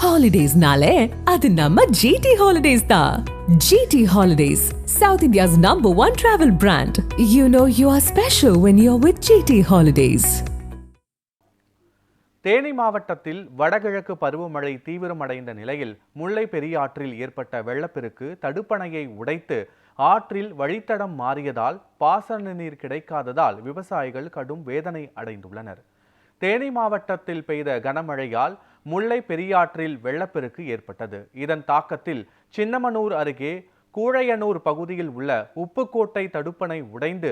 Holidays-nale, adu namma GT Holidays da. GT Holidays, South India's #1 travel brand. You know you are special when you're with GT Holidays. Theni மாவட்டத்தில் வடகிழக்கு பருவமழை தீவிரமடைந்த நிலையில் முல்லை பெரியாற்றில் ஏற்பட்ட வெள்ளப்பெருக்கு தடுப்பணையை உடைத்து ஆற்றில் வழித்தடம் மாறியதால் பாசன நீர் கிடைக்காததால் விவசாயிகள் கடும் வேதனை அடைந்துள்ளனர். தேனி மாவட்டத்தில் பெய்த கனமழையால் முல்லை பெரியாற்றில் வெள்ளப்பெருக்கு ஏற்பட்டது. இதன் தாக்கத்தில் சின்னமனூர் அருகே கூழையனூர் பகுதியில் உள்ள உப்புக்கோட்டை தடுப்பணை உடைந்து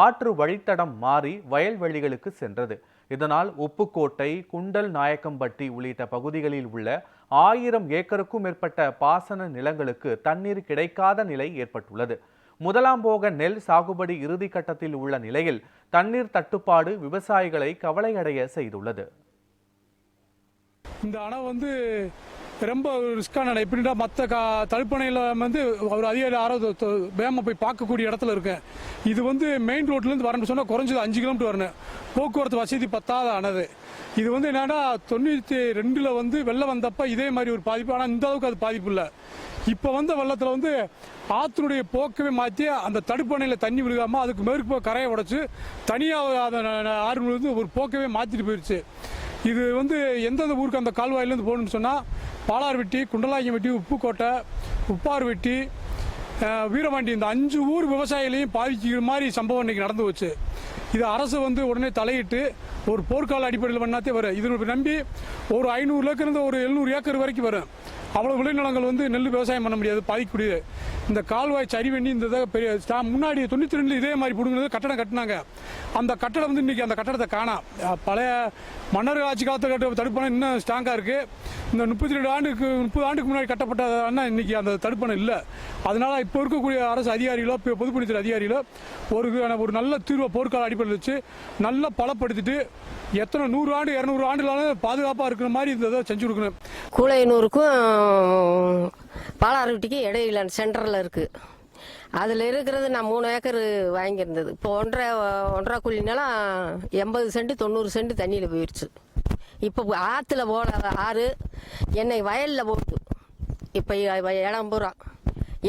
ஆற்று வழித்தடம் மாறி வயல்வெளிகளுக்கு சென்றது. இதனால் உப்புக்கோட்டை, குண்டல் நாயக்கம்பட்டி உள்ளிட்ட பகுதிகளில் உள்ள 1000 ஏக்கருக்கும் மேற்பட்ட பாசன நிலங்களுக்கு தண்ணீர் கிடைக்காத நிலை ஏற்பட்டுள்ளது. முதலாம் போக நெல் சாகுபடி இறுதி கட்டத்தில் உள்ள நிலையில் தண்ணீர் தட்டுப்பாடு விவசாயிகளை கவலையடைய செய்துள்ளது. இந்த அணை ரொம்ப ரிஸ்கான இடம். எப்படின்னா மற்ற தடுப்பணையில் ஒரு அதிகாரி ஆரோக்கிய வேகமாக போய் பார்க்கக்கூடிய இடத்துல இருக்கேன். இது மெயின் ரோட்லேருந்து வரணும்னு சொன்னால் குறைஞ்சது 5 கிலோமீட்டர் வரணும். போக்குவரத்து வசதி பத்தாத அணது. இது என்னன்னா 92 வெள்ளம் வந்தப்ப இதே மாதிரி ஒரு பாதிப்பு. ஆனால் இந்த அளவுக்கு அது பாதிப்பு இல்லை. இப்போ வெள்ளத்தில் ஆற்றினுடைய போக்கவே மாற்றி அந்த தடுப்பணையில் தண்ணி விழுகாமல் அதுக்கு மேற்கு கரையை உடைச்சு தனியாக அதை ஆறு ஒரு போக்கவே மாற்றிட்டு போயிடுச்சு. இது எந்தெந்த ஊருக்கு அந்த கால்வாயிலேருந்து போகணும்னு சொன்னால் பாலார்வெட்டி, குண்டலாயம்பட்டி, உப்புக்கோட்டை, உப்பார்வெட்டி, வீரபாண்டி இந்த 5 ஊர் விவசாயிகளையும் பாதிக்கிற மாதிரி சம்பவம் இன்னைக்கு நடந்து வச்சு. இது அரசு உடனே தலையிட்டு ஒரு போர்க்கால அடிப்படையில் பண்ணாதே வரும். இது நம்பி ஒரு 500 ஏக்கர் ஒரு 700 ஏக்கர் வரைக்கும் வரும். அவ்வளோ விளைநிலங்கள் நெல் விவசாயம் பண்ண முடியாது, பாதிக்கக்கூடியது. இந்த கால்வாய் சரி பண்ணி இந்த பெரிய முன்னாடி 92 இதே மாதிரி பிடுங்கிறது கட்டடம் கட்டினாங்க. அந்த கட்டடம் இன்னைக்கு அந்த கட்டடத்தை காணாம். பழைய மன்னர் ஆட்சி காலத்தில் கட்ட தடுப்பணை இன்னும் ஸ்ட்ராங்காக இருக்கு. இந்த 30 ஆண்டுக்கு முன்னாடி கட்டப்பட்ட இன்னைக்கு அந்த தடுப்பணை இல்லை. அதனால இப்போ இருக்கக்கூடிய அரசு அதிகாரிகளோ பொதுப்பணித்துறை அதிகாரிகளோ ஒரு நல்ல தீர்வை போர்க்கால அடிப்படையில் வச்சு நல்லா பலப்படுத்திட்டு எத்தனை 100 ஆண்டு 200 ஆண்டுகளாலும் பாதுகாப்பாக இருக்கிற மாதிரி இந்த இதை செஞ்சு கொடுக்கணும். கூழையனூருக்கும் பாலார்வெட்டிக்கு இடையில சென்டரில் இருக்குது. அதில் இருக்கிறது நான் 3 ஏக்கர் வாங்கியிருந்தது. இப்போ 1.5 குழி நிலம் 80 சென்ட் 90 சென்ட் தண்ணியில் போயிடுச்சு. இப்போ ஆற்றுல போட ஆறு என்னை வயலில் போட்டு இப்போ இடம் பூரா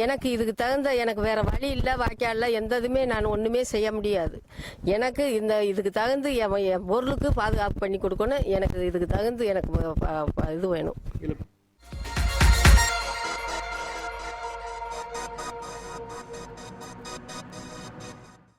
எனக்கு இதுக்கு தகுந்த எனக்கு வேற வழி இல்லை, வாய்க்கால எந்த இதுமே நான் ஒன்றுமே செய்ய முடியாது. எனக்கு இதுக்கு தகுந்து என் பொருளுக்கு பாதுகாப்பு பண்ணி கொடுக்கணும். எனக்கு இதுக்கு தகுந்து எனக்கு இது வேணும்.